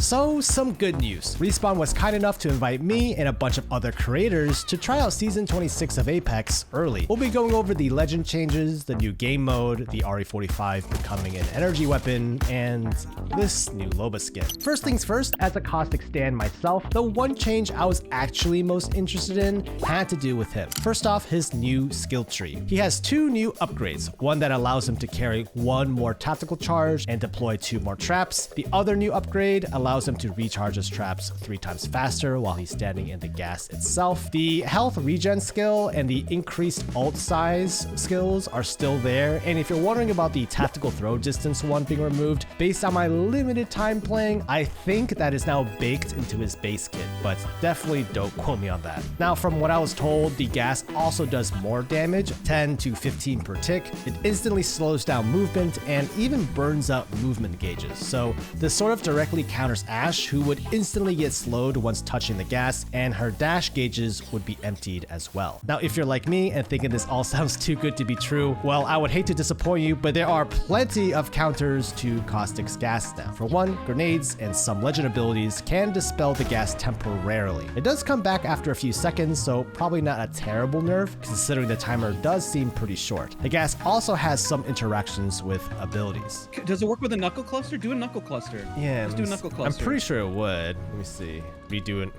So, some good news. Respawn was kind enough to invite me and a bunch of other creators to try out Season 26 of Apex early. We'll be going over the legend changes, the new game mode, the RE45 becoming an energy weapon, and this new Loba skin. First things first, as a Caustic stan myself, the one change I was actually most interested in had to do with him. First off, his new skill tree. He has 2 new upgrades, one that allows him to carry 1 more tactical charge and deploy 2 more traps. The other new upgrade allows him to recharge his traps 3 times faster while he's standing in the gas itself. The health regen skill and the increased ult size skills are still there, and if you're wondering about the tactical throw distance one being removed, based on my limited time playing, I think that is now baked into his base kit, but definitely don't quote me on that. Now, from what I was told, the gas also does more damage, 10 to 15 per tick. It instantly slows down movement and even burns up movement gauges. So this sort of directly counters Ashe, who would instantly get slowed once touching the gas, and her dash gauges would be emptied as well. Now, if you're like me and thinking this all sounds too good to be true, well, I would hate to disappoint you, but there are plenty of counters to Caustic's gas now. For one, grenades and some legend abilities can dispel the gas temporarily. It does come back after a few seconds, so probably not a terrible nerf, considering the timer does seem pretty short. The gas also has some interactions with abilities. Does it work with a knuckle cluster? Do a knuckle cluster. Yeah, let's do a knuckle cluster. I'm pretty sure it would. Let me see. Redo it.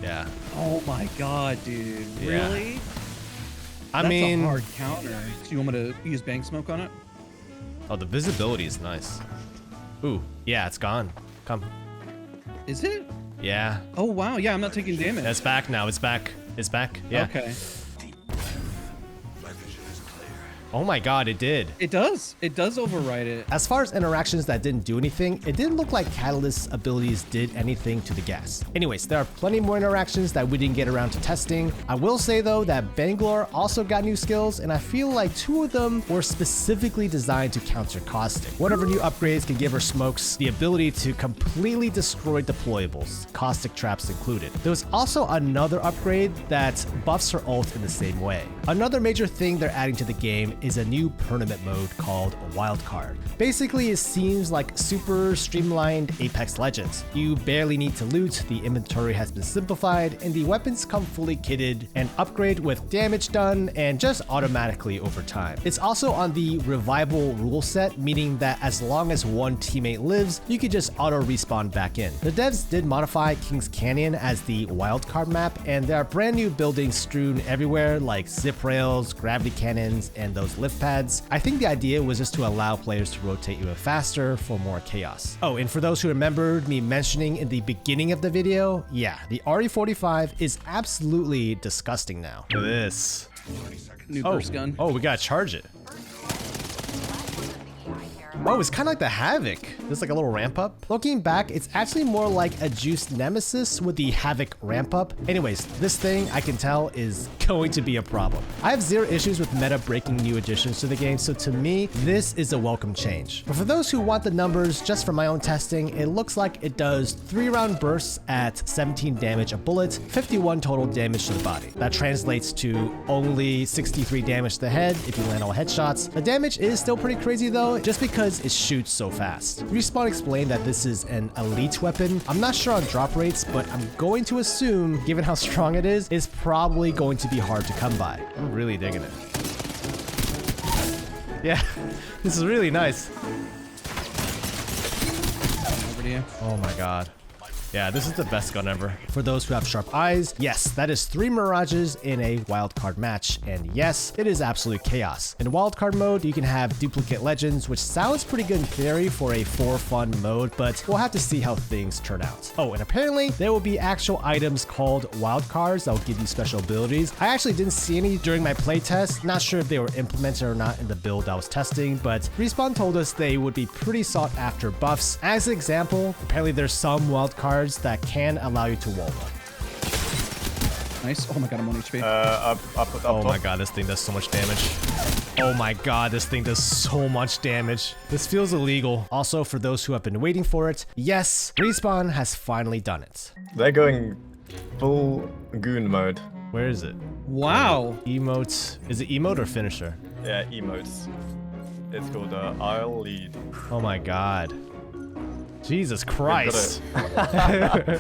Yeah. Oh my god, dude. Yeah. Really? I That's mean, a hard counter. So you want me to use bank smoke on it? Oh, the visibility is nice. Ooh, yeah, it's gone. Come. Is it? Yeah. Oh wow, yeah, I'm not taking damage. It's back now. It's back. It's back. Yeah. Okay. Oh my god, it did. It does. It does override it. As far as interactions that didn't do anything, it didn't look like Catalyst's abilities did anything to the gas. Anyways, there are plenty more interactions that we didn't get around to testing. I will say though that Bangalore also got new skills, and I feel like 2 of them were specifically designed to counter Caustic. Whatever new upgrades can give her smokes the ability to completely destroy deployables, Caustic traps included. There was also another upgrade that buffs her ult in the same way. Another major thing they're adding to the game is a new tournament mode called Wildcard. Basically, it seems like super streamlined Apex Legends. You barely need to loot, the inventory has been simplified, and the weapons come fully kitted and upgrade with damage done and just automatically over time. It's also on the revival rule set, meaning that as long as one teammate lives, you could just auto respawn back in. The devs did modify Kings Canyon as the wildcard map, and there are brand new buildings strewn everywhere like zip rails, gravity cannons, and those lift pads. I think the idea was just to allow players to rotate even faster for more chaos. Oh, and for those who remembered me mentioning in the beginning of the video, yeah, the RE45 is absolutely disgusting now. Look at this. New burst gun. Oh, we gotta charge it. Oh, it's kind of like the Havoc. There's like a little ramp up. Looking back, it's actually more like a juiced Nemesis with the Havoc ramp up. Anyways, this thing I can tell is going to be a problem. I have 0 issues with meta breaking new additions to the game, so to me, this is a welcome change. But for those who want the numbers, just from my own testing, it looks like it does 3-round bursts at 17 damage a bullet, 51 total damage to the body. That translates to only 63 damage to the head if you land all headshots. The damage is still pretty crazy though, just because it shoots so fast. Respawn explained that this is an elite weapon. I'm not sure on drop rates, but I'm going to assume, given how strong it is, it's probably going to be hard to come by. I'm really digging it. Yeah, this is really nice. Over to you. Oh my god. Yeah, this is the best gun ever. For those who have sharp eyes, yes, that is 3 Mirages in a wildcard match, and yes, it is absolute chaos. In wildcard mode, you can have duplicate legends, which sounds pretty good in theory for a for fun mode, but we'll have to see how things turn out. Oh, and apparently there will be actual items called wildcards that will give you special abilities. I actually didn't see any during my playtest, not sure if they were implemented or not in the build I was testing, but Respawn told us they would be pretty sought after buffs. As an example, apparently there's some wildcards that can allow you to wall run. Nice. Oh my god, I'm on HP. Up, oh my god, this thing does so much damage. Oh my god, this thing does so much damage. This feels illegal. Also, for those who have been waiting for it, yes, Respawn has finally done it. They're going full goon mode. Where is it? Wow. Emotes. Is it emote or finisher? Yeah, emotes. It's called I'll lead. Oh my god. Jesus Christ. All right,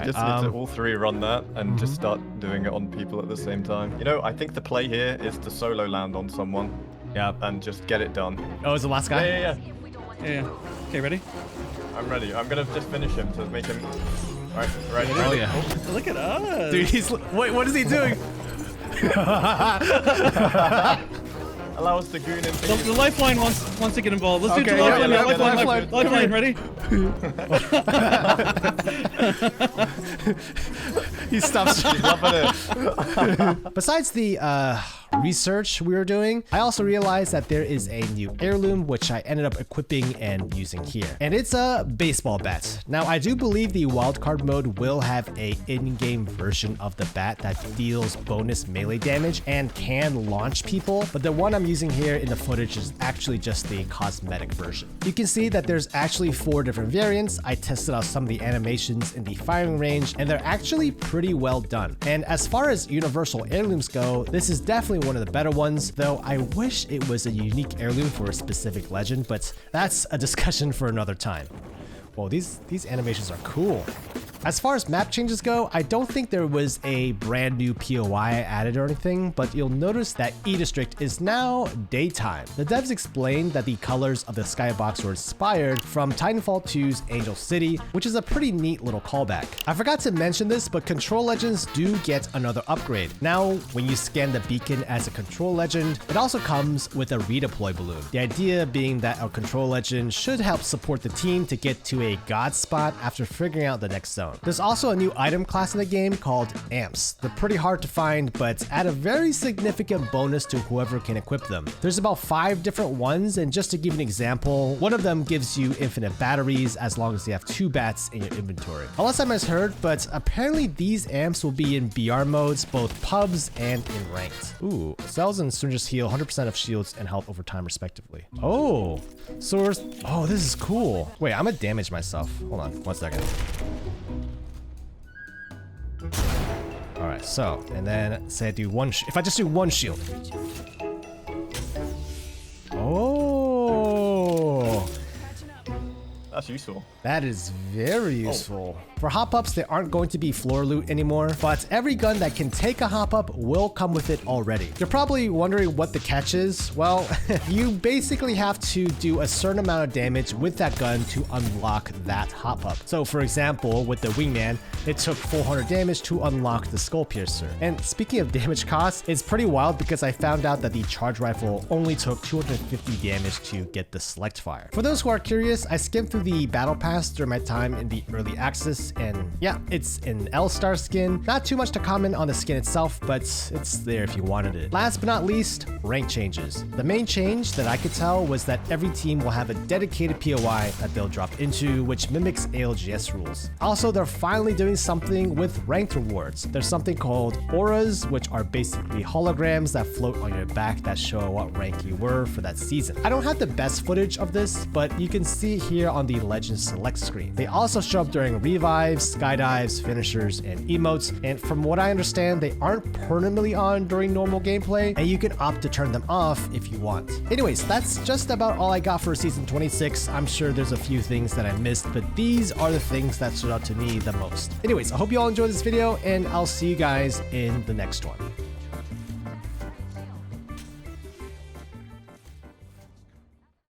just need to all three run that and just start doing it on people at the same time. You know, I think the play here is to solo land on someone. Yep. And just get it done. Oh, is the last guy? Yeah. Yeah. Okay, ready? I'm ready. I'm gonna just finish him to make him. All right, ready? Oh yeah. Oh, look at us. Dude, he's. Wait, what is he doing? Allow us to goon in. The lifeline wants to get involved. Let's do Okay, the lifeline. yeah, Lifeline. Ready? He stops. He's loving it. Besides the research we were doing, I also realized that there is a new heirloom which I ended up equipping and using here. And it's a baseball bat. Now I do believe the wildcard mode will have a in-game version of the bat that deals bonus melee damage and can launch people, but the one I'm using here in the footage is actually just the cosmetic version. You can see that there's actually 4 different variants. I tested out some of the animations in the firing range and they're actually pretty well done. And as far as universal heirlooms go, this is definitely one of the better ones, though I wish it was a unique heirloom for a specific legend, but that's a discussion for another time. Whoa, these animations are cool. As far as map changes go, I don't think there was a brand new POI added or anything, but you'll notice that E District is now daytime. The devs explained that the colors of the skybox were inspired from Titanfall 2's Angel City, which is a pretty neat little callback. I forgot to mention this, but Control Legends do get another upgrade. Now, when you scan the beacon as a Control Legend, it also comes with a redeploy balloon. The idea being that our Control Legend should help support the team to get to a god spot after figuring out the next zone. There's also a new item class in the game called amps. They're pretty hard to find, but add a very significant bonus to whoever can equip them. There's about 5 different ones, and just to give an example, one of them gives you infinite batteries as long as you have 2 bats in your inventory. Unless I misheard, but apparently these amps will be in BR modes, both pubs and in ranked. Ooh, cells and syringes heal 100% of shields and health over time respectively. Oh, source. Oh, this is cool. Wait, I'm gonna damage myself. Hold on, 1 second. All right, so, and then say I do one, if I just do 1 shield. Oh, That's useful. that is very useful. For hop-ups, they aren't going to be floor loot anymore, but every gun that can take a hop-up will come with it already. You're probably wondering what the catch is. Well, you basically have to do a certain amount of damage with that gun to unlock that hop-up. So for example, with the Wingman, it took 400 damage to unlock the Skull Piercer. And speaking of damage costs, it's pretty wild because I found out that the charge rifle only took 250 damage to get the select fire. For those who are curious, I skimmed through the battle pass during my time in the early access, and yeah, it's an L-Star skin. Not too much to comment on the skin itself, but it's there if you wanted it. Last but not least, rank changes. The main change that I could tell was that every team will have a dedicated POI that they'll drop into, which mimics ALGS rules. Also, they're finally doing something with ranked rewards. There's something called auras, which are basically holograms that float on your back that show what rank you were for that season. I don't have the best footage of this, but you can see here on the Legends Select screen. They also show up during revives, skydives, finishers, and emotes, and from what I understand, they aren't permanently on during normal gameplay, and you can opt to turn them off if you want. Anyways, that's just about all I got for Season 26. I'm sure there's a few things that I missed, but these are the things that stood out to me the most. Anyways, I hope you all enjoyed this video, and I'll see you guys in the next one.